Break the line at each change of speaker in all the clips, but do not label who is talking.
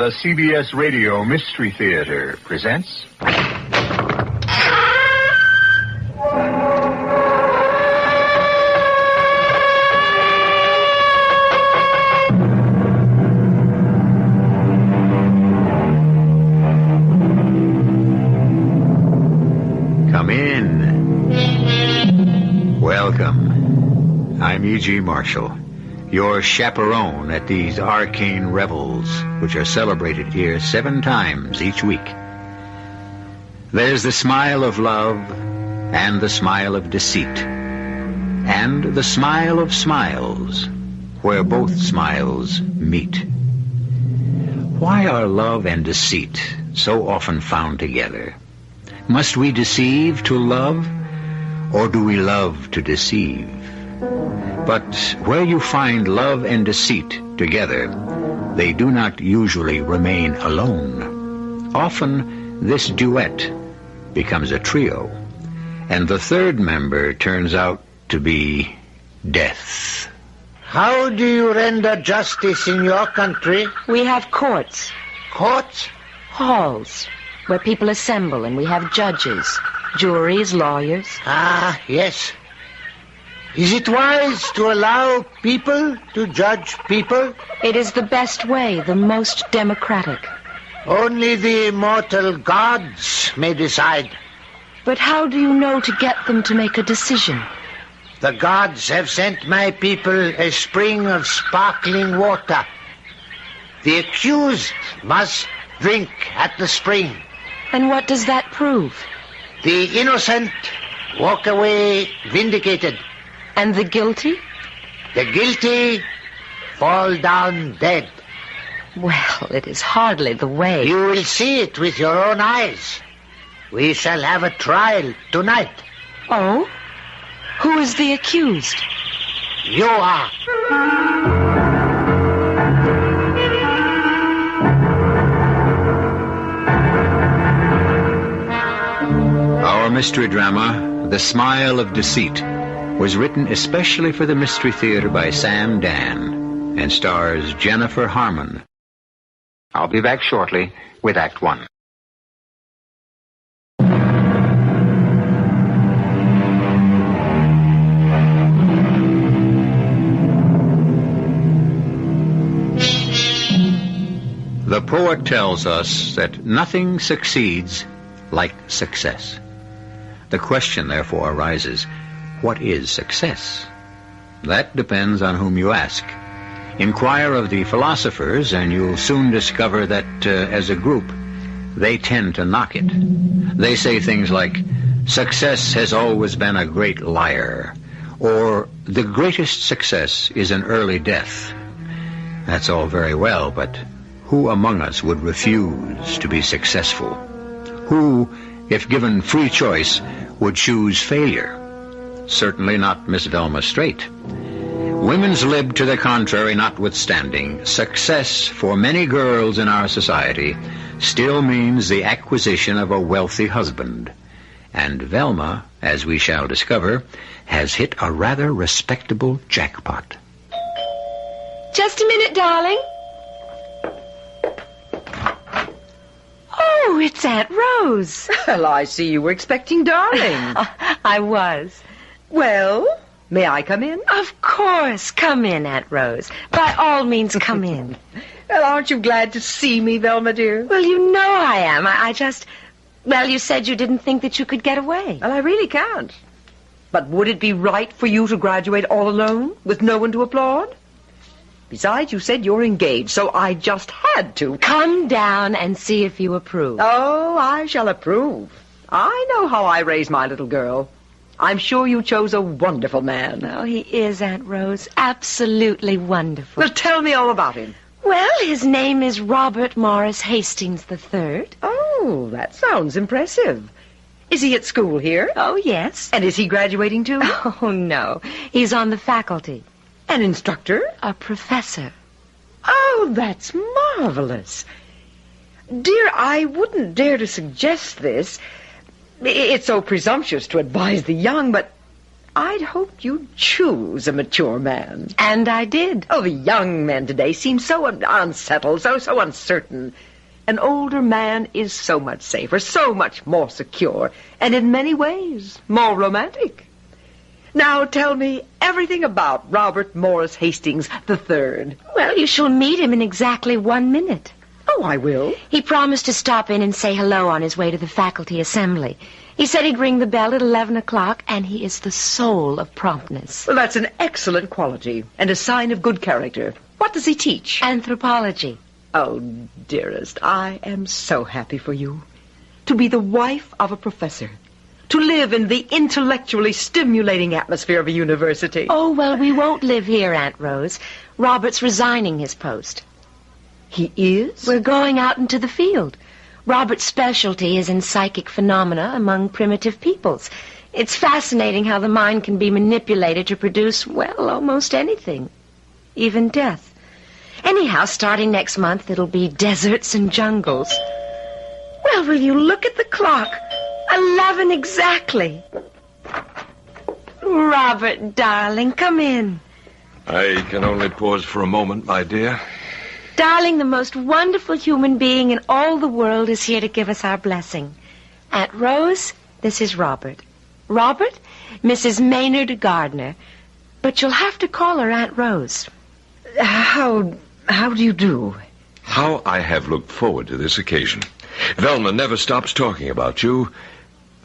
The CBS Radio Mystery Theater presents...
Come in. Welcome. I'm E.G. Marshall, your chaperone at these arcane revels, which are celebrated here 7 times each week. There's the smile of love, and the smile of deceit, and the smile of smiles, where both smiles meet. Why are love and deceit so often found together? Must we deceive to love, or do we love to deceive? But where you find love and deceit together, they do not usually remain alone. Often this duet becomes a trio, and the third member turns out to be death.
How do you render justice in your country?
We have courts.
Courts?
Halls, where people assemble, and we have judges, juries, lawyers.
Ah, yes. Is it wise to allow people to judge people?
It is the best way, the most democratic.
Only the immortal gods may decide.
But how do you know to get them to make a decision?
The gods have sent my people a spring of sparkling water. The accused must drink at the spring.
And what does that prove?
The innocent walk away vindicated.
And the guilty?
The guilty fall down dead.
Well, it is hardly the way.
You will see it with your own eyes. We shall have a trial tonight.
Oh? Who is the accused?
You are.
Our mystery drama, The Smile of Deceit, was written especially for the Mystery Theater by Sam Dann and stars Jennifer Harmon. I'll be back shortly with Act 1. The poet tells us that nothing succeeds like success. The question, therefore, arises, what is success? That depends on whom you ask. Inquire of the philosophers, and you'll soon discover that, as a group, they tend to knock it. They say things like, success has always been a great liar, or the greatest success is an early death. That's all very well, but who among us would refuse to be successful? Who, if given free choice, would choose failure? Certainly not Miss Velma Straight. Women's lib to the contrary notwithstanding, success for many girls in our society still means the acquisition of a wealthy husband. And Velma, as we shall discover, has hit a rather respectable jackpot.
Just a minute, darling. Oh, it's Aunt Rose.
Well, I see you were expecting Darling.
I was.
Well, may I come in?
Of course. Come in, Aunt Rose. By all means, come in.
Well, aren't you glad to see me, Velma, dear?
Well, you know I am. I just... Well, you said you didn't think that you could get away.
Well, I really can't. But would it be right for you to graduate all alone, with no one to applaud? Besides, you said you're engaged, so I just had to.
Come down and see if you approve.
Oh, I shall approve. I know how I raise my little girl. I'm sure you chose a wonderful man.
Oh, he is, Aunt Rose. Absolutely wonderful.
Well, tell me all about him.
Well, his name is Robert Morris Hastings III.
Oh, that sounds impressive. Is he at school here?
Oh, yes.
And is he graduating too?
Oh, no. He's on the faculty.
An instructor?
A professor.
Oh, that's marvelous. Dear, I wouldn't dare to suggest this. It's so presumptuous to advise the young, but I'd hoped you'd choose a mature man.
And I did.
Oh, the young men today seem so unsettled, so uncertain. An older man is so much safer, so much more secure, and in many ways more romantic. Now tell me everything about Robert Morris Hastings III.
Well, you shall meet him in exactly 1 minute.
Oh, I will.
He promised to stop in and say hello on his way to the faculty assembly. He said he'd ring the bell at 11 o'clock, and he is the soul of promptness.
Well, that's an excellent quality and a sign of good character. What does he teach?
Anthropology.
Oh, dearest, I am so happy for you. To be the wife of a professor. To live in the intellectually stimulating atmosphere of a university.
Oh, well, we won't live here, Aunt Rose. Robert's resigning his post.
He is?
We're going out into the field. Robert's specialty is in psychic phenomena among primitive peoples. It's fascinating how the mind can be manipulated to produce, well, almost anything. Even death. Anyhow, starting next month, it'll be deserts and jungles. Well, will you look at the clock? 11 exactly. Robert, darling, come in.
I can only pause for a moment, my dear.
Darling, the most wonderful human being in all the world is here to give us our blessing. Aunt Rose, this is Robert. Robert, Mrs. Maynard Gardner. But you'll have to call her Aunt Rose.
How do you do?
How I have looked forward to this occasion. Velma never stops talking about you.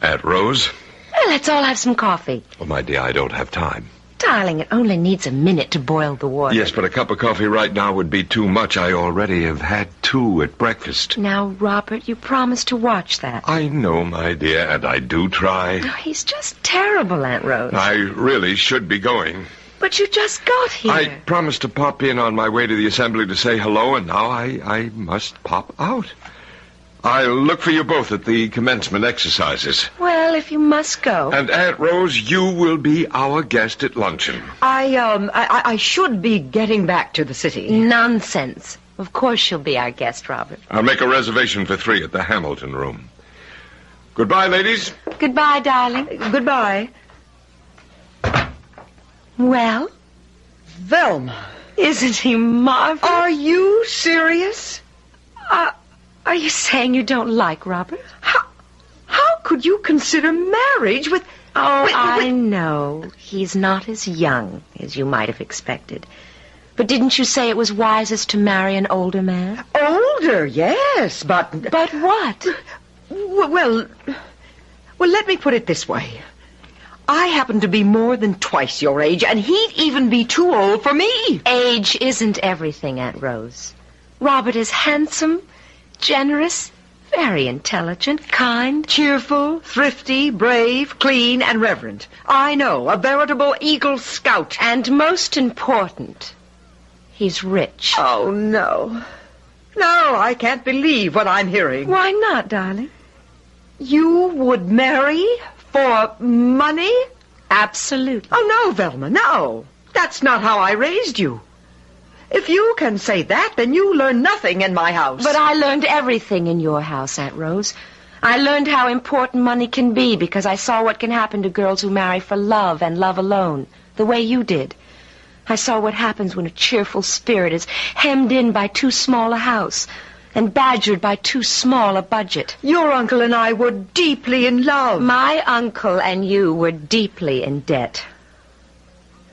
Aunt Rose.
Well, let's all have some coffee.
Oh, my dear, I don't have time.
Darling, it only needs a minute to boil the water.
Yes, but a cup of coffee right now would be too much. I already have had 2 at breakfast.
Now, Robert, you promised to watch that.
I know, my dear, and I do try.
Oh, he's just terrible, Aunt Rose.
I really should be going.
But you just got here.
I promised to pop in on my way to the assembly to say hello, and now I must pop out. I'll look for you both at the commencement exercises.
Well, if you must go.
And Aunt Rose, you will be our guest at luncheon.
I should be getting back to the city.
Nonsense. Of course she'll be our guest, Robert.
I'll make a reservation for 3 at the Hamilton room. Goodbye, ladies.
Goodbye, darling.
Goodbye.
Well?
Velma.
Isn't he marvelous?
Are you serious?
Are you saying you don't like Robert?
How could you consider marriage with...
I know. He's not as young as you might have expected. But didn't you say it was wisest to marry an older man?
Older, yes, but...
But what?
Well, let me put it this way. I happen to be more than twice your age, and he'd even be too old for me.
Age isn't everything, Aunt Rose. Robert is handsome, generous, very intelligent, kind.
Cheerful, thrifty, brave, clean, and reverent. I know, a veritable Eagle Scout.
And most important, he's rich.
Oh, no. No, I can't believe what I'm hearing.
Why not, darling?
You would marry for money?
Absolutely.
Oh, no, Velma, no. That's not how I raised you. If you can say that, then you learn nothing in my house.
But I learned everything in your house, Aunt Rose. I learned how important money can be because I saw what can happen to girls who marry for love and love alone, the way you did. I saw what happens when a cheerful spirit is hemmed in by too small a house and badgered by too small a budget.
Your uncle and I were deeply in love.
My uncle and you were deeply in debt.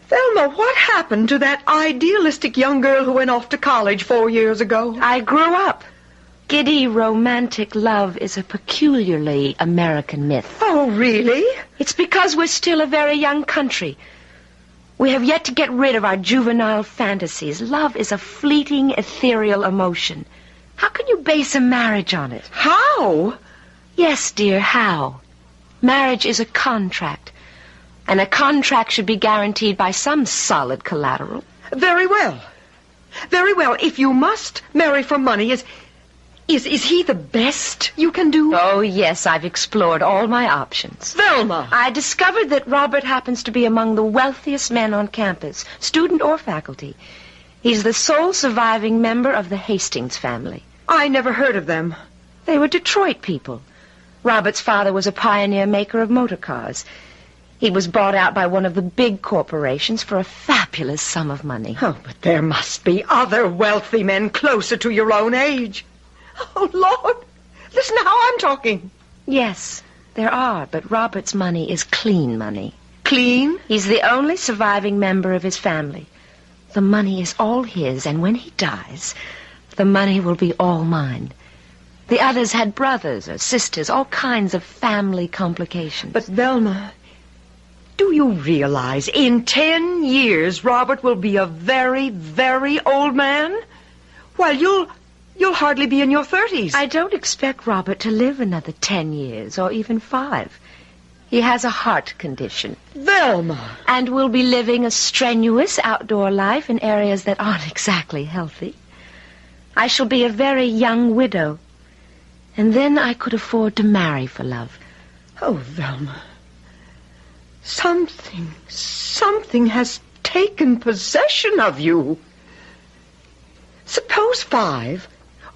Velma, what happened to that idealistic young girl who went off to college 4 years ago?
I grew up. Giddy, romantic love is a peculiarly American myth.
Oh, really?
It's because we're still a very young country. We have yet to get rid of our juvenile fantasies. Love is a fleeting, ethereal emotion. How can you base a marriage on it?
How?
Yes, dear, how? Marriage is a contract. And a contract should be guaranteed by some solid collateral.
Very well. Very well. If you must marry for money, is he the best you can do?
Oh, yes, I've explored all my options.
Velma!
I discovered that Robert happens to be among the wealthiest men on campus, student or faculty. He's the sole surviving member of the Hastings family.
I never heard of them.
They were Detroit people. Robert's father was a pioneer maker of motor cars. He was bought out by one of the big corporations for a fabulous sum of money.
Oh, but there must be other wealthy men closer to your own age. Oh, Lord, listen how I'm talking.
Yes, there are, but Robert's money is clean money.
Clean?
He's the only surviving member of his family. The money is all his, and when he dies, the money will be all mine. The others had brothers or sisters, all kinds of family complications.
But, Velma, do you realize in 10 years Robert will be a very, very old man? While you'll hardly be in your 30s.
I don't expect Robert to live another 10 years, or even 5. He has a heart condition.
Velma!
And will be living a strenuous outdoor life in areas that aren't exactly healthy. I shall be a very young widow. And then I could afford to marry for love.
Oh, Velma. Something has taken possession of you. Suppose 5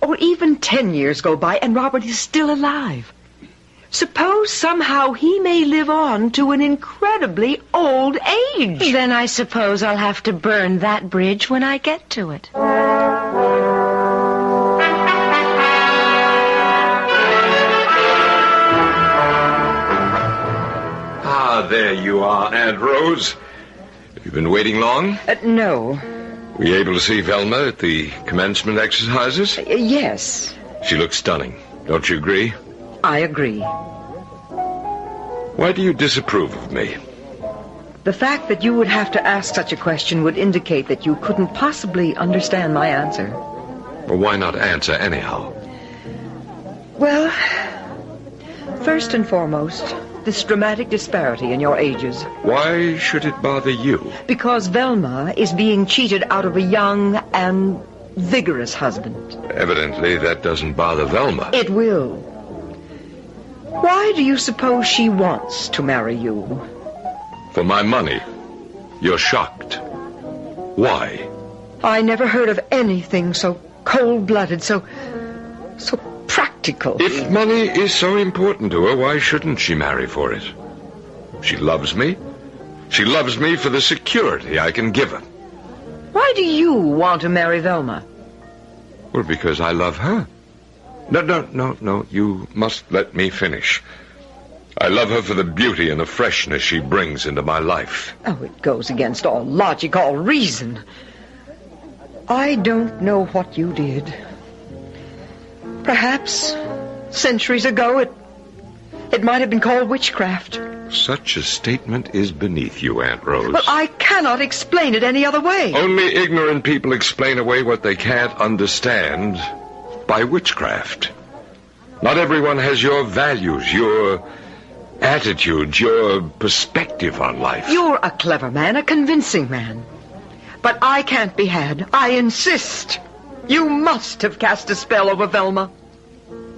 or even 10 years go by and Robert is still alive. Suppose somehow he may live on to an incredibly old age.
Then I suppose I'll have to burn that bridge when I get to it.
There you are, Aunt Rose. Have you been waiting long?
No.
Were you able to see Velma at the commencement exercises?
Yes.
She looks stunning. Don't you agree?
I agree.
Why do you disapprove of me?
The fact that you would have to ask such a question would indicate that you couldn't possibly understand my answer.
Well, why not answer anyhow?
Well, first and foremost, this dramatic disparity in your ages.
Why should it bother you?
Because Velma is being cheated out of a young and vigorous husband.
Evidently, that doesn't bother Velma.
It will. Why do you suppose she wants to marry you?
For my money. You're shocked. Why?
I never heard of anything so cold-blooded, so practical.
If money is so important to her, why shouldn't she marry for it? She loves me. She loves me for the security I can give her.
Why do you want to marry Velma?
Well, because I love her. No. You must let me finish. I love her for the beauty and the freshness she brings into my life.
Oh, it goes against all logic, all reason. I don't know what you did. Perhaps centuries ago it might have been called witchcraft.
Such a statement is beneath you, Aunt Rose.
Well, I cannot explain it any other way.
Only ignorant people explain away what they can't understand by witchcraft. Not everyone has your values, your attitudes, your perspective on life.
You're a clever man, a convincing man. But I can't be had. I insist. You must have cast a spell over Velma.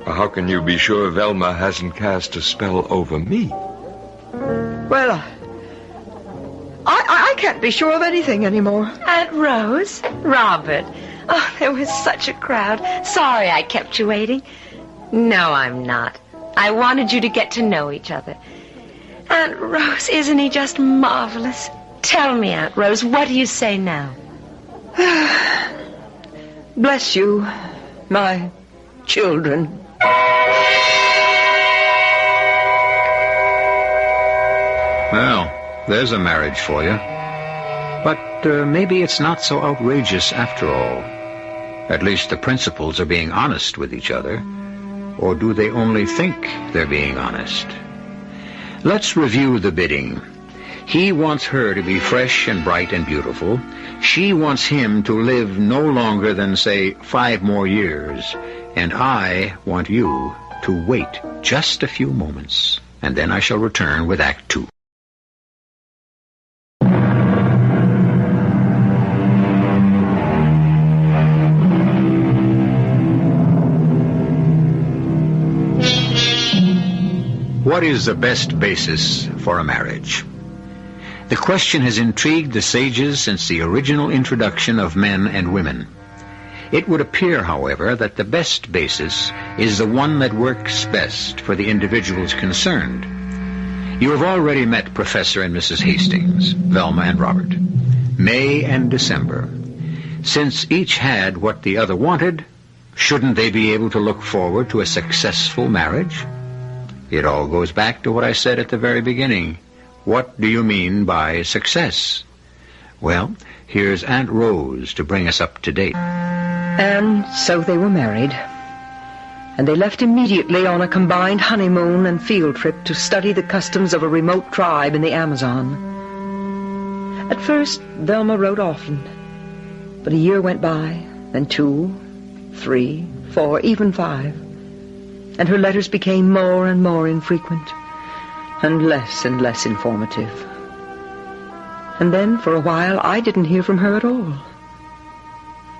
How can you be sure Velma hasn't cast a spell over me?
Well, I can't be sure of anything anymore.
Aunt Rose? Robert? Oh, there was such a crowd. Sorry I kept you waiting. No, I'm not. I wanted you to get to know each other. Aunt Rose, isn't he just marvelous? Tell me, Aunt Rose, what do you say now?
Bless you, my children.
Well, there's a marriage for you. But maybe it's not so outrageous after all. At least the principals are being honest with each other. Or do they only think they're being honest? Let's review the bidding. He wants her to be fresh and bright and beautiful. She wants him to live no longer than, say, 5 more years. And I want you to wait just a few moments. And then I shall return with Act 2. What is the best basis for a marriage? The question has intrigued the sages since the original introduction of men and women. It would appear, however, that the best basis is the one that works best for the individuals concerned. You have already met Professor and Mrs. Hastings, Velma and Robert. May and December. Since each had what the other wanted, shouldn't they be able to look forward to a successful marriage? It all goes back to what I said at the very beginning. What do you mean by success? Well, here's Aunt Rose to bring us up to date.
And so they were married. And they left immediately on a combined honeymoon and field trip to study the customs of a remote tribe in the Amazon. At first, Velma wrote often. But a year went by, then 2, 3, 4, even 5. And her letters became more and more infrequent, and less informative. And then, for a while, I didn't hear from her at all.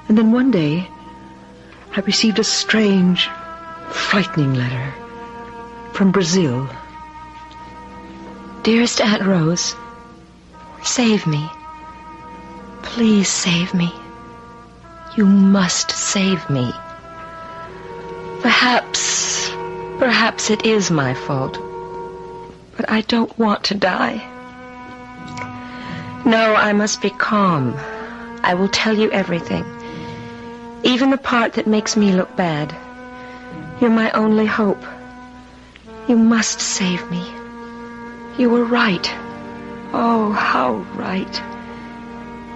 And then one day, I received a strange, frightening letter from Brazil.
Dearest Aunt Rose, save me. Please save me. You must save me. Perhaps it is my fault. But I don't want to die. No, I must be calm. I will tell you everything. Even the part that makes me look bad. You're my only hope. You must save me. You were right. Oh, how right.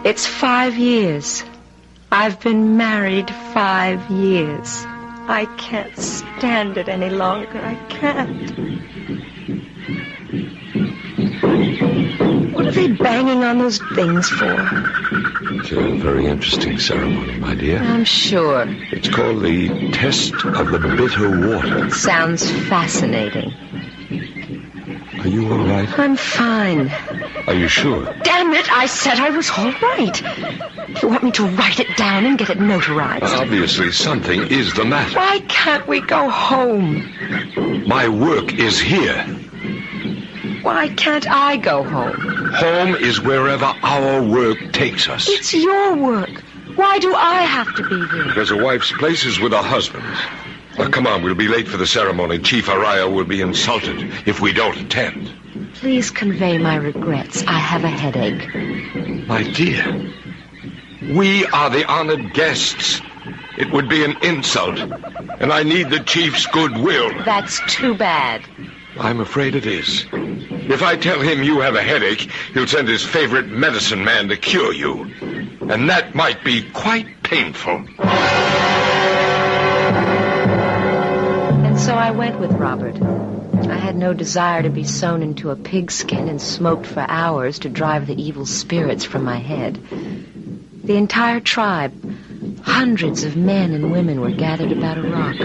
It's 5 years. I've been married 5 years. I can't stand it any longer. I can't. What are they banging on those things for?
It's a very interesting ceremony, my dear.
I'm sure.
It's called the Test of the Bitter Water.
Sounds fascinating.
Are you all right?
I'm fine.
Are you sure?
Damn it, I said I was all right. You want me to write it down and get it notarized?
Obviously, something is the matter.
Why can't we go home?
My work is here.
Why can't I go home?
Home is wherever our work takes us.
It's your work. Why do I have to be here?
Because a wife's place is with her husband. Now, come on, we'll be late for the ceremony. Chief Araya will be insulted if we don't attend.
Please convey my regrets. I have a headache.
My dear, we are the honored guests. It would be an insult, and I need the chief's goodwill.
That's too bad.
I'm afraid it is. If I tell him you have a headache, he'll send his favorite medicine man to cure you. And that might be quite painful.
And so I went with Robert. I had no desire to be sewn into a pigskin and smoked for hours to drive the evil spirits from my head. The entire tribe, hundreds of men and women, were gathered about a rock,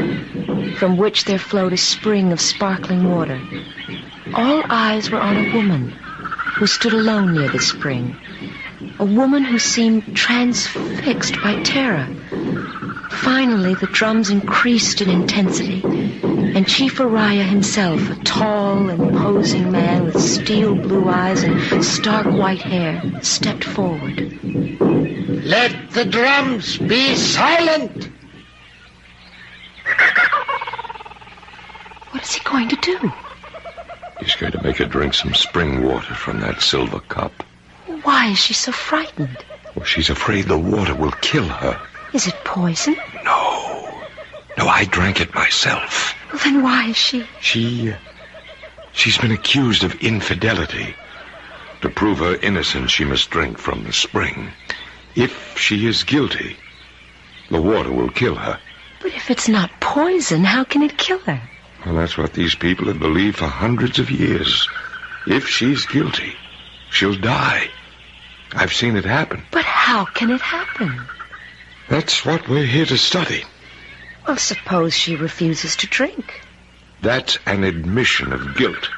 from which there flowed a spring of sparkling water. All eyes were on a woman who stood alone near the spring, a woman who seemed transfixed by terror. Finally, the drums increased in intensity, and Chief Araya himself, a tall, imposing man with steel blue eyes and stark white hair, stepped forward.
Let the drums be silent!
What is he going to do?
He's going to make her drink some spring water from that silver cup.
Why is she so frightened?
Well, she's afraid the water will kill her.
Is it poison?
No, I drank it myself.
Well, then why is she...
She's been accused of infidelity. To prove her innocence, she must drink from the spring. If she is guilty, the water will kill her.
But if it's not poison, how can it kill her?
Well, that's what these people have believed for hundreds of years. If she's guilty, she'll die. I've seen it happen.
But how can it happen?
That's what we're here to study.
Well, suppose she refuses to drink.
That's an admission of guilt.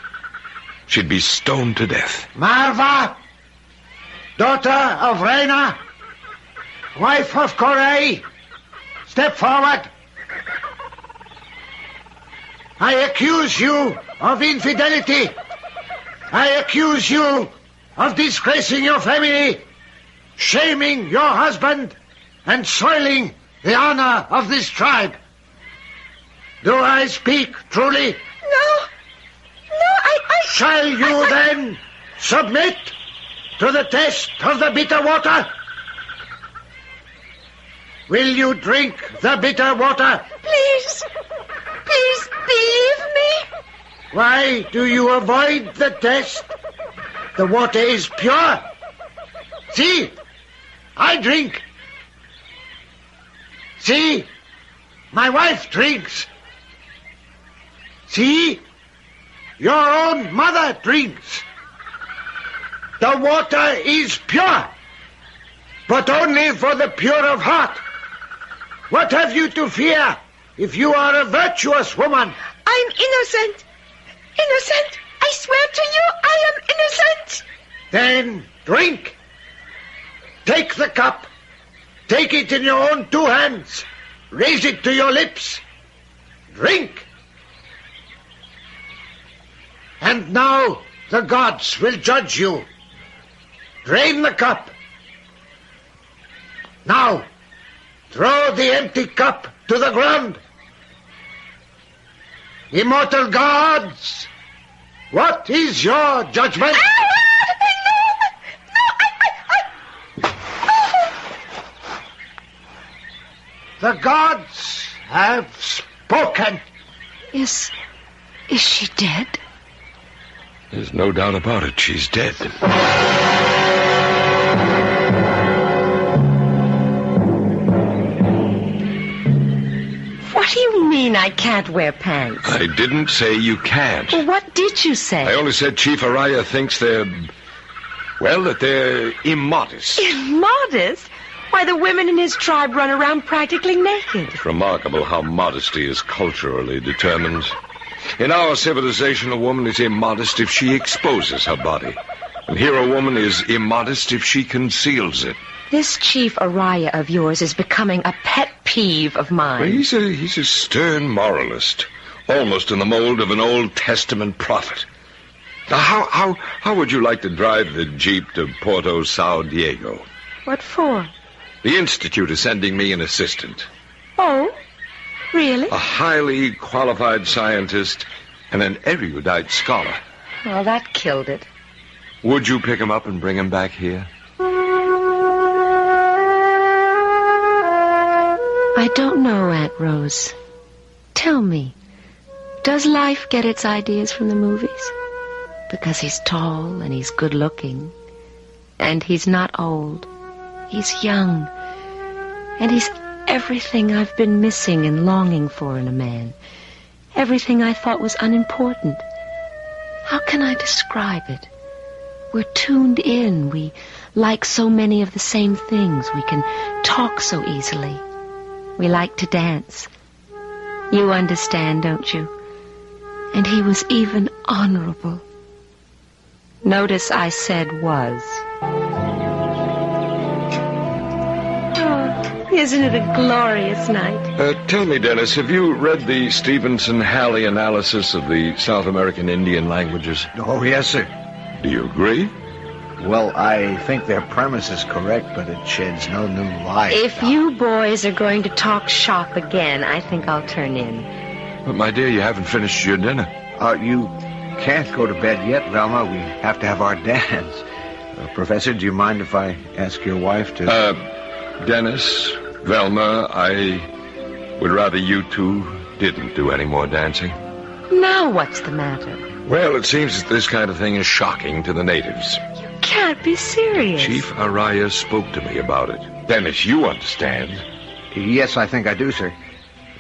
She'd be stoned to death.
Marva, daughter of Reina, wife of Corey, step forward. I accuse you of infidelity. I accuse you of disgracing your family, shaming your husband, and soiling the honor of this tribe. Do I speak truly?
No,
Shall you then submit to the test of the bitter water? Will you drink the bitter water?
Please believe me.
Why do you avoid the test? The water is pure. See, I drink. See, my wife drinks. See, your own mother drinks. The water is pure, but only for the pure of heart. What have you to fear if you are a virtuous woman?
I'm innocent. Innocent. I swear to you, I am innocent.
Then drink. Take the cup. Take it in your own 2 hands. Raise it to your lips. Drink. And now the gods will judge you. Drain the cup. Now, throw the empty cup to the ground. Immortal gods, what is your judgment? The gods have spoken.
Is she dead?
There's no doubt about it. She's dead.
What do you mean I can't wear pants?
I didn't say you can't.
Well, what did you say?
I only said Chief Araya thinks that they're immodest.
Immodest? Why, the women in his tribe run around practically naked.
It's remarkable how modesty is culturally determined. In our civilization, a woman is immodest if she exposes her body. And here a woman is immodest if she conceals it.
This Chief Araya of yours is becoming a pet peeve of mine.
Well, he's a stern moralist, almost in the mold of an Old Testament prophet. Now, how would you like to drive the Jeep to Porto Sao Diego?
What for?
The Institute is sending me an assistant.
Oh, really?
A highly qualified scientist and an erudite scholar.
Well, that killed it.
Would you pick him up and bring him back here?
I don't know, Aunt Rose. Tell me, does life get its ideas from the movies? Because he's tall and he's good looking. And he's not old. He's young. And he's everything I've been missing and longing for in a man. Everything I thought was unimportant. How can I describe it? We're tuned in. We like so many of the same things. We can talk so easily. We like to dance. You understand, don't you? And he was even honorable. Notice I said was. Oh, isn't it a glorious night?
Tell me, Dennis, have you read the Stevenson-Halley analysis of the South American Indian languages?
Oh, yes, sir.
Do you agree?
Well, I think their premise is correct, but it sheds no new light.
If you boys are going to talk shop again, I think I'll turn in.
But, my dear, you haven't finished your dinner.
You can't go to bed yet, Velma. We have to have our dance. Professor, do you mind if I ask your wife to...
Dennis, Velma, I would rather you two didn't do any more dancing.
Now what's the matter?
Well, it seems that this kind of thing is shocking to the natives.
You can't be serious.
Chief Araya spoke to me about it. Dennis, you understand.
Yes, I think I do, sir.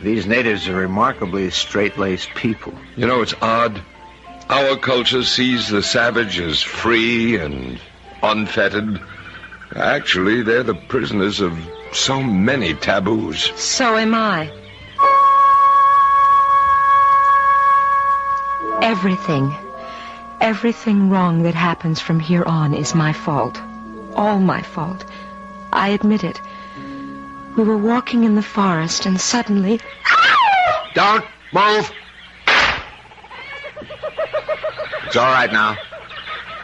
These natives are remarkably straight-laced people.
You know, it's odd. Our culture sees the savage as free and unfettered. Actually, they're the prisoners of so many taboos.
So am I. Everything wrong that happens from here on is my fault. All my fault. I admit it. We were walking in the forest and suddenly...
Don't move! It's all right now.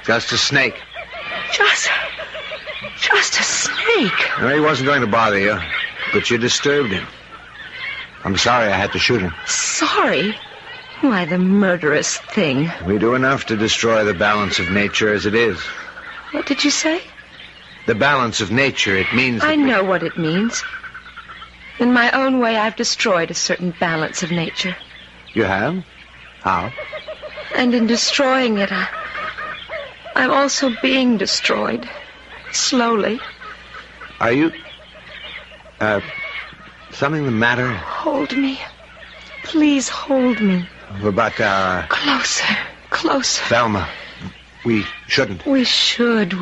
Just a snake.
Just a snake.
No, he wasn't going to bother you, but you disturbed him. I'm sorry I had to shoot him.
Sorry? Why, the murderous thing.
We do enough to destroy the balance of nature as it is.
What did you say?
The balance of nature, it means that
I know what it means. In my own way, I've destroyed a certain balance of nature.
You have? How?
And in destroying it, I'm also being destroyed. Slowly.
Are you... something the matter?
Hold me. Please hold me.
About,
Closer. Closer.
Velma, we shouldn't.
We should.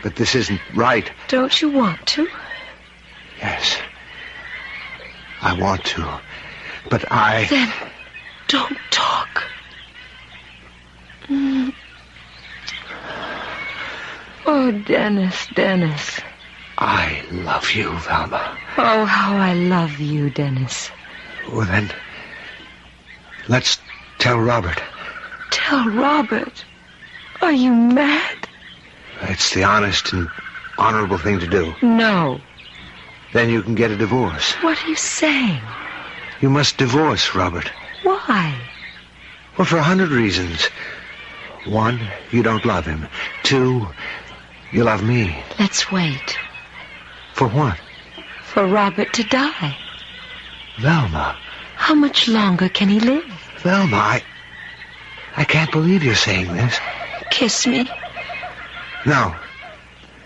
But this isn't right.
Don't you want to?
Yes. I want to. But I...
Then don't talk. Oh, Dennis.
I love you, Velma.
Oh, how I love you, Dennis.
Well, then, let's tell Robert.
Tell Robert? Are you mad?
It's the honest and honorable thing to do.
No.
Then you can get a divorce.
What are you saying?
You must divorce Robert.
Why?
Well, for 100 reasons. 1, you don't love him. 2, you love me.
Let's wait.
For what?
For Robert to die.
Velma.
How much longer can he live?
Velma, I can't believe you're saying this.
Kiss me.
No.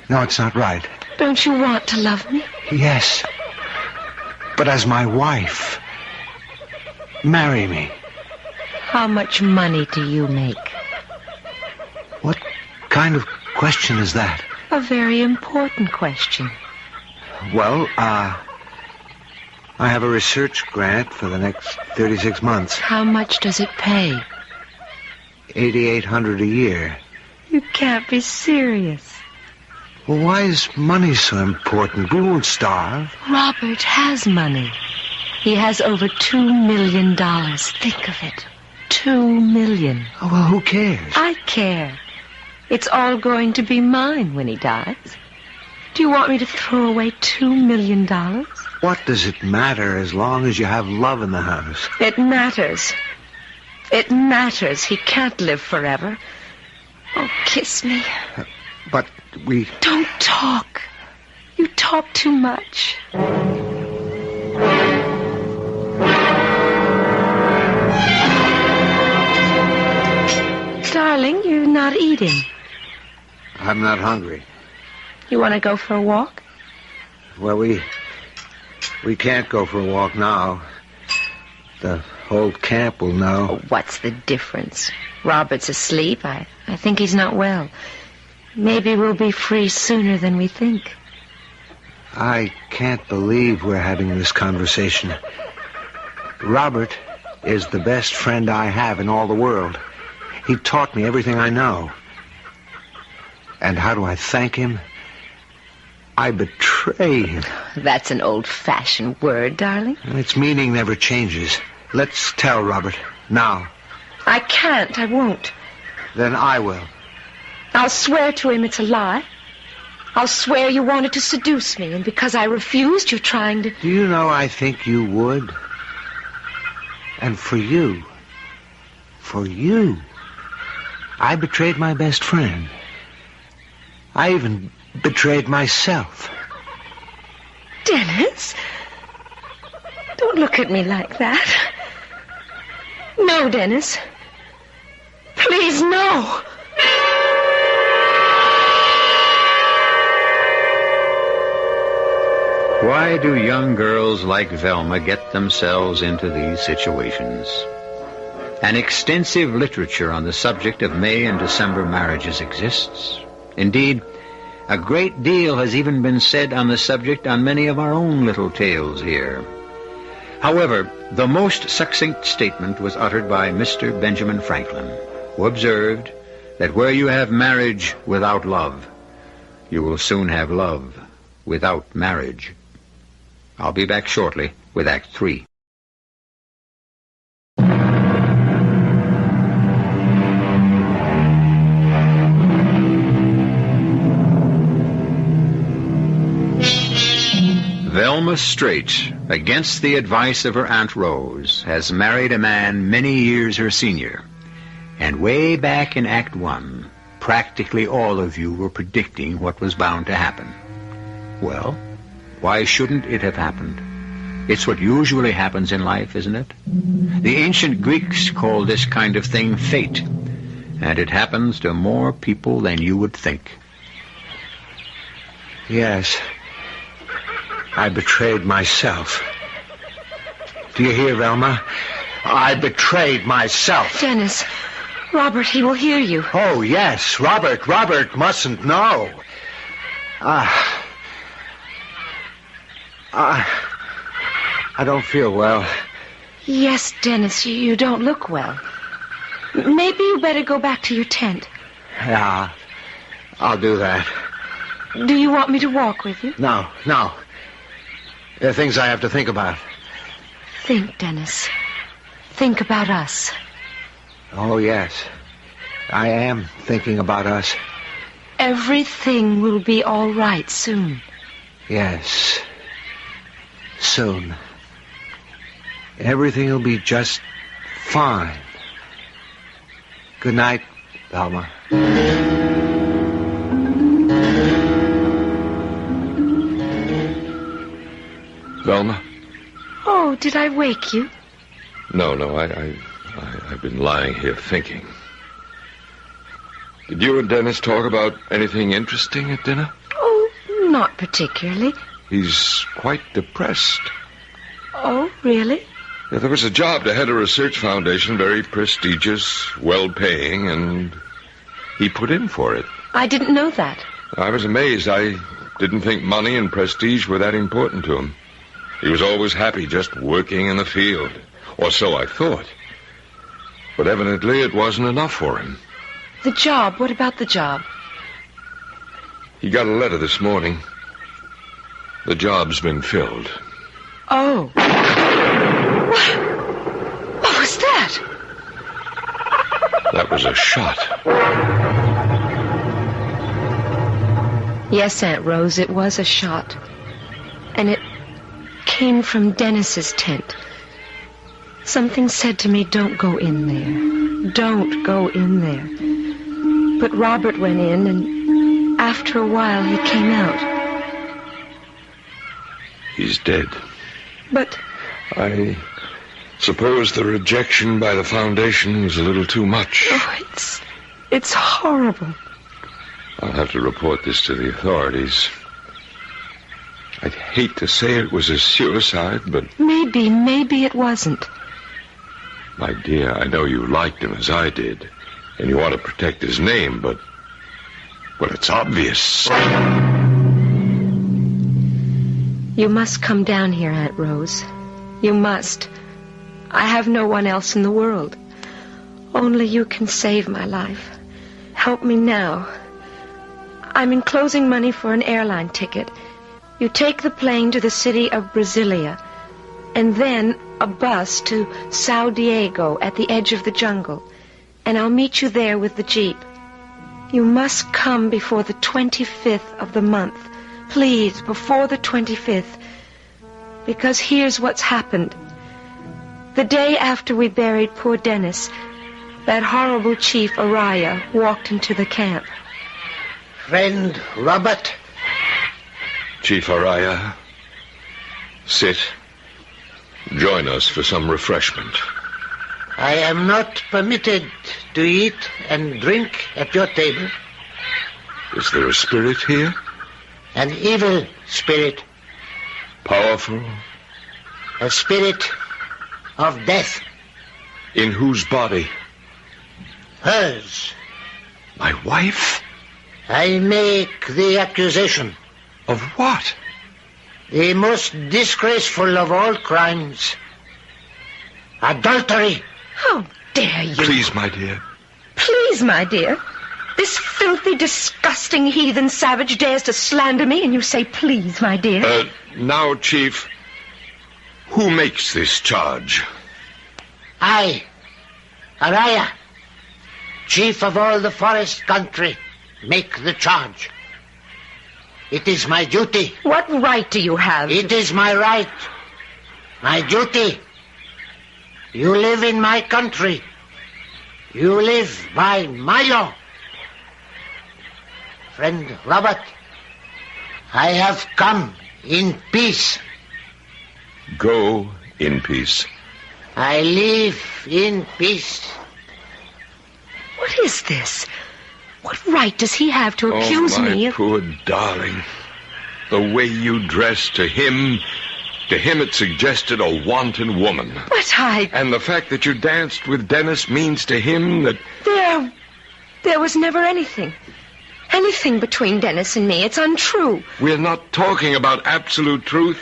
No, it's not right.
Don't you want to love me?
Yes. But as my wife. Marry me.
How much money do you make?
What kind of question is that?
A very important question.
Well, I have a research grant for the next 36 months.
How much does it pay?
$8,800 a year.
You can't be serious.
Well, why is money so important? We won't starve.
Robert has money. He has over $2 million. Think of it. $2 million.
Oh, well, who cares?
I care. It's all going to be mine when he dies. Do you want me to throw away $2 million?
What does it matter as long as you have love in the house?
It matters. It matters. He can't live forever. Oh, kiss me.
But we...
Don't talk. You talk too much. Darling, you're not eating.
I'm not hungry.
You want to go for a walk?
Well, we can't go for a walk now. The whole camp will know.
Oh, what's the difference? Robert's asleep. I think he's not well. Maybe we'll be free sooner than we think.
I can't believe we're having this conversation. Robert is the best friend I have in all the world. He taught me everything I know. And how do I thank him? I betray him.
That's an old-fashioned word, darling.
Its meaning never changes. Let's tell Robert now.
I can't. I won't.
Then I will.
I'll swear to him it's a lie. I'll swear you wanted to seduce me, and because I refused, you're trying to...
Do you know I think you would? And for you, I betrayed my best friend. I even betrayed myself.
Dennis, don't look at me like that. No, Dennis. Please, no.
Why do young girls like Velma get themselves into these situations? An extensive literature on the subject of May and December marriages exists. Indeed, a great deal has even been said on the subject on many of our own little tales here. However, the most succinct statement was uttered by Mr. Benjamin Franklin, who observed that where you have marriage without love, you will soon have love without marriage. I'll be back shortly with Act 3. Velma Straight, against the advice of her Aunt Rose, has married a man many years her senior. And way back in Act 1, practically all of you were predicting what was bound to happen. Well, why shouldn't it have happened? It's what usually happens in life, isn't it? The ancient Greeks called this kind of thing fate, and it happens to more people than you would think.
Yes. I betrayed myself. Do you hear, Velma? I betrayed myself.
Dennis, Robert, he will hear you.
Oh, yes, Robert. Robert mustn't know. I don't feel well.
Yes, Dennis, you don't look well. Maybe you better go back to your tent.
Yeah, I'll do that.
Do you want me to walk with you?
No. There are things I have to think about.
Think, Dennis. Think about us.
Oh, yes. I am thinking about us.
Everything will be all right soon.
Yes. Soon. Everything will be just fine. Good night, Velma.
Velma?
Oh, did I wake you?
No, I've been lying here thinking. Did you and Dennis talk about anything interesting at dinner?
Oh, not particularly.
He's quite depressed.
Oh, really?
Yeah, there was a job to head a research foundation, very prestigious, well-paying, and he put in for it.
I didn't know that.
I was amazed. I didn't think money and prestige were that important to him. He was always happy just working in the field, or so I thought. But evidently it wasn't enough for him.
The job? What about the job?
He got a letter this morning. The job's been filled.
Oh. What was that?
That was a shot.
Yes, Aunt Rose, it was a shot. And it came from Dennis's tent. Something said to me, don't go in there. Don't go in there. But Robert went in, and after a while he came out.
He's dead.
But
I suppose the rejection by the foundation was a little too much.
oh, it's horrible.
I'll have to report this to the authorities. I'd hate to say it was a suicide, but...
Maybe it wasn't.
My dear, I know you liked him as I did, and you want to protect his name, but... well, it's obvious.
You must come down here, Aunt Rose. You must. I have no one else in the world. Only you can save my life. Help me now. I'm enclosing money for an airline ticket. You take the plane to the city of Brasilia, and then a bus to Sao Diego at the edge of the jungle, and I'll meet you there with the jeep. You must come before the 25th of the month. Please, before the 25th. Because here's what's happened. The day after we buried poor Dennis, that horrible chief, Araya, walked into the camp.
Friend Robert.
Chief Araya, sit. Join us for some refreshment.
I am not permitted to eat and drink at your table.
Is there a spirit here?
An evil spirit.
Powerful?
A spirit of death.
In whose body?
Hers.
My wife?
I make the accusation.
Of what?
The most disgraceful of all crimes. Adultery.
How dare you?
Please, my dear.
Please, my dear. This filthy, disgusting heathen savage dares to slander me, and you say, please, my dear.
Now, Chief, who makes this charge?
I, Araya, chief of all the forest country, make the charge. It is my duty.
What right do you have?
It is my right. My duty. You live in my country. You live by my law. Friend Robert, I have come in peace.
Go in peace.
I live in peace.
What is this? What right does he have to accuse me
my
of...
poor darling. The way you dress to him it suggested a wanton woman.
But
And the fact that you danced with Dennis means to him that...
There was never anything between Dennis and me. It's untrue.
We're not talking about absolute truth.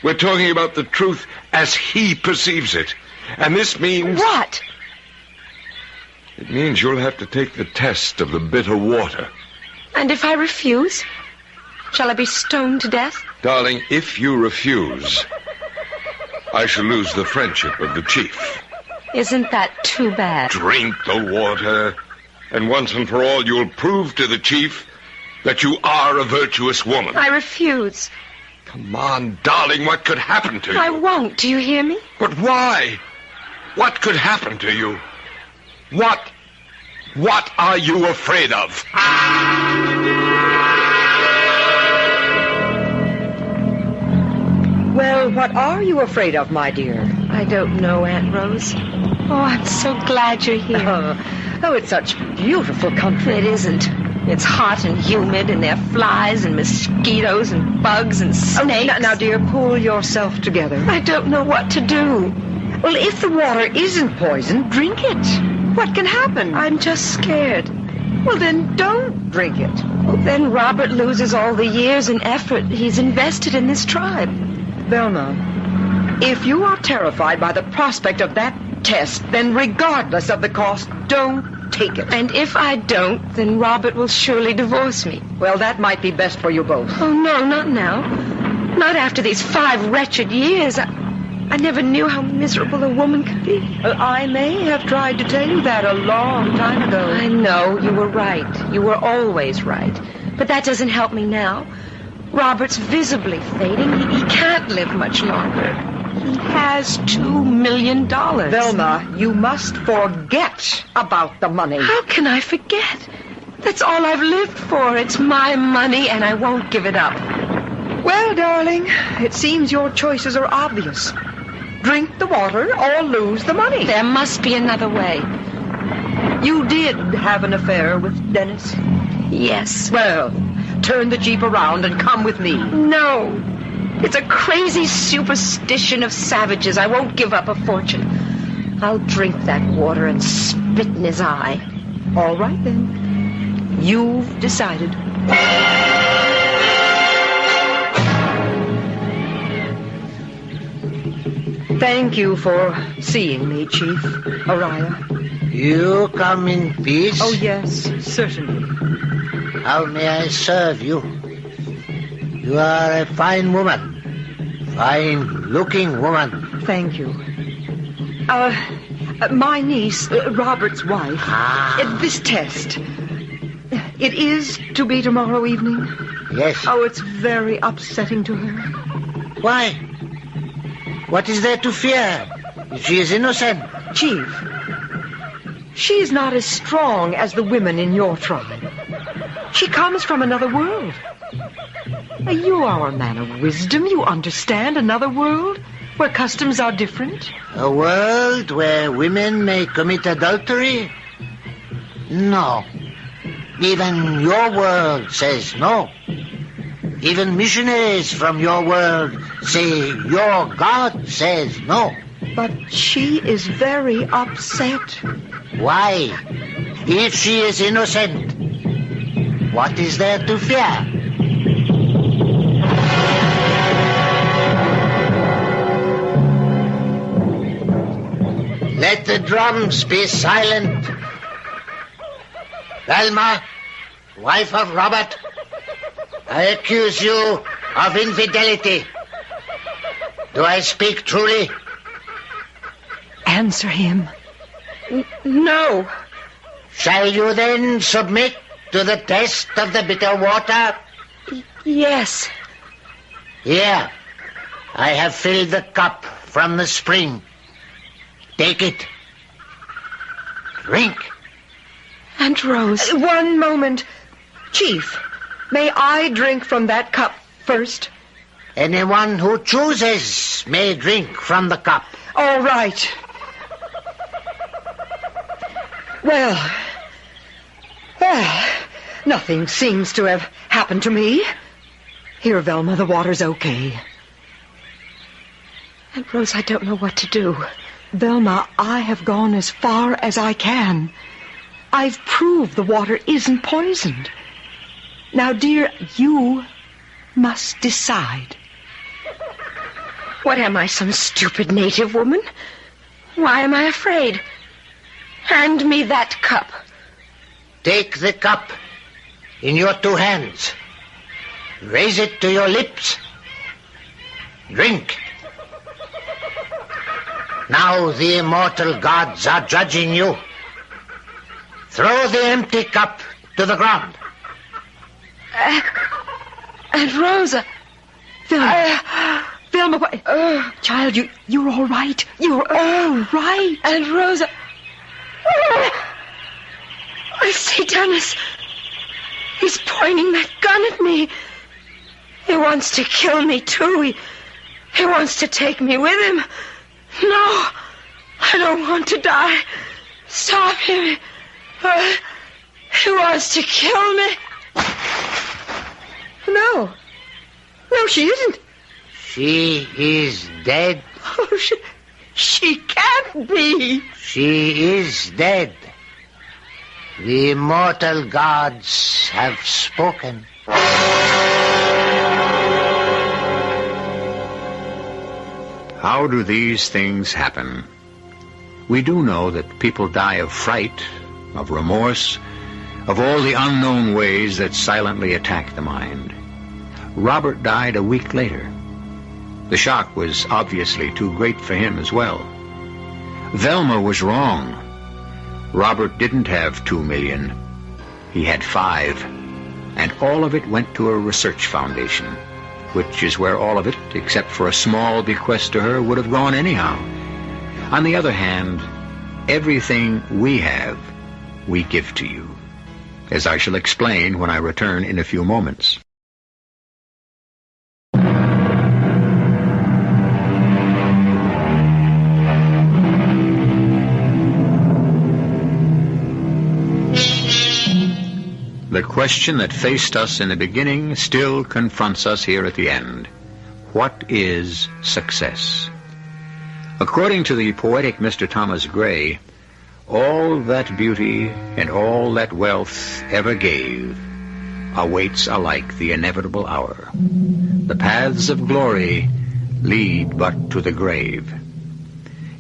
We're talking about the truth as he perceives it. And this means...
What?
It means you'll have to take the test of the bitter water.
And if I refuse, shall I be stoned to death?
Darling, if you refuse, I shall lose the friendship of the chief.
Isn't that too bad?
Drink the water, and once and for all, you'll prove to the chief that you are a virtuous woman.
I refuse.
Come on, darling, what could happen to you?
I won't. Do you hear me?
But why? What could happen to you? What are you afraid of?
Well, what are you afraid of, my dear?
I don't know, Aunt Rose. Oh, I'm so glad you're here.
Oh, it's such beautiful country.
It isn't. It's hot and humid, and there are flies and mosquitoes and bugs and snakes.
Now, dear, pull yourself together.
I don't know what to do.
Well, if the water isn't poisoned, drink it. What can happen?
I'm just scared.
Well, then don't drink it.
Well, then Robert loses all the years and effort he's invested in this tribe.
Velma, if you are terrified by the prospect of that test, then regardless of the cost, don't take it.
And if I don't, then Robert will surely divorce me.
Well, that might be best for you both.
Oh, no, not now. Not after these 5 wretched years. I never knew how miserable a woman could be.
I may have tried to tell you that a long time ago.
I know, you were right. You were always right. But that doesn't help me now. Robert's visibly fading. He can't live much longer. He has $2 million.
Velma, you must forget about the money.
How can I forget? That's all I've lived for. It's my money, and I won't give it up.
Well, darling, it seems your choices are obvious. Drink the water or lose the money.
There must be another way.
You did have an affair with Dennis?
Yes.
Well, turn the Jeep around and come with me.
No. It's a crazy superstition of savages. I won't give up a fortune. I'll drink that water and spit in his eye.
All right, then. You've decided. Thank you for seeing me, Chief Araya.
You come in peace?
Oh, yes, certainly.
How may I serve you? You are a fine woman. Fine-looking woman.
Thank you. My niece, Robert's wife, this test, it is to be tomorrow evening?
Yes.
Oh, it's very upsetting to her.
Why? What is there to fear? She is innocent.
Chief, she is not as strong as the women in your tribe. She comes from another world. You are a man of wisdom. You understand another world where customs are different.
A world where women may commit adultery? No. Even your world says no. Even missionaries from your world say your God says no.
But she is very upset.
Why? If she is innocent, what is there to fear? Let the drums be silent. Velma, wife of Robert, I accuse you of infidelity. Do I speak truly?
Answer him.
No.
Shall you then submit to the test of the bitter water?
Yes.
Here, I have filled the cup from the spring. Take it. Drink.
Aunt Rose.
One moment. Chief, may I drink from that cup first?
Anyone who chooses may drink from the cup.
All right. Well, nothing seems to have happened to me. Here, Velma, the water's okay.
Aunt Rose, I don't know what to do.
Velma, I have gone as far as I can. I've proved the water isn't poisoned. Now, dear, you must decide.
What am I, some stupid native woman? Why am I afraid? Hand me that cup.
Take the cup in your two hands. Raise it to your lips. Drink. Now the immortal gods are judging you. Throw the empty cup to the ground.
Aunt Rosa.
Velma, what? Child, you're all right. You're all right.
Aunt Rosa. I see Dennis. He's pointing that gun at me. He wants to kill me, too. He wants to take me with him. No, I don't want to die. Stop him. He wants to kill me.
No, she isn't.
She is dead.
Oh, she can't be.
She is dead. The immortal gods have spoken.
How do these things happen? We do know that people die of fright, of remorse, of all the unknown ways that silently attack the mind. Robert died a week later. The shock was obviously too great for him as well. Velma was wrong. Robert didn't have $2 million. He had $5, and all of it went to a research foundation, which is where all of it, except for a small bequest to her, would have gone anyhow. On the other hand, everything we have, we give to you, as I shall explain when I return in a few moments. The question that faced us in the beginning still confronts us here at the end. What is success? According to the poetic Mr. Thomas Gray, all that beauty and all that wealth ever gave awaits alike the inevitable hour. The paths of glory lead but to the grave.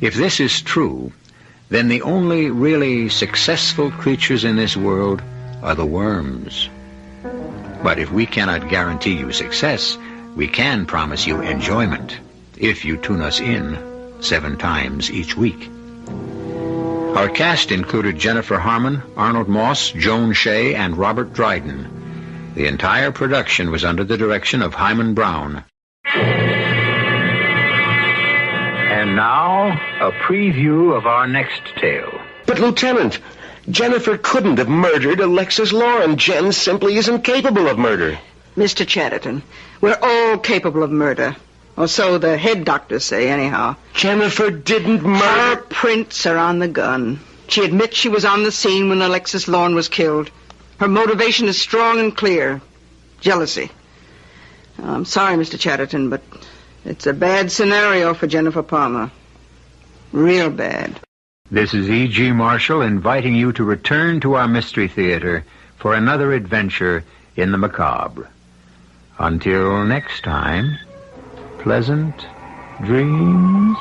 If this is true, then the only really successful creatures in this world are the worms. But if we cannot guarantee you success, we can promise you enjoyment if you tune us in 7 times each week. Our cast included Jennifer Harmon, Arnold Moss, Joan Shay, and Robert Dryden. The entire production was under the direction of Himan Brown. And now, a preview of our next tale.
But, Lieutenant, Jennifer couldn't have murdered Alexis Lauren. Jen simply isn't capable of murder.
Mr. Chatterton, we're all capable of murder. Or so the head doctors say, anyhow.
Jennifer didn't
Her
murder...
prints are on the gun. She admits she was on the scene when Alexis Lauren was killed. Her motivation is strong and clear. Jealousy. I'm sorry, Mr. Chatterton, but it's a bad scenario for Jennifer Palmer. Real bad.
This is E.G. Marshall inviting you to return to our Mystery Theater for another adventure in the macabre. Until next time, pleasant dreams.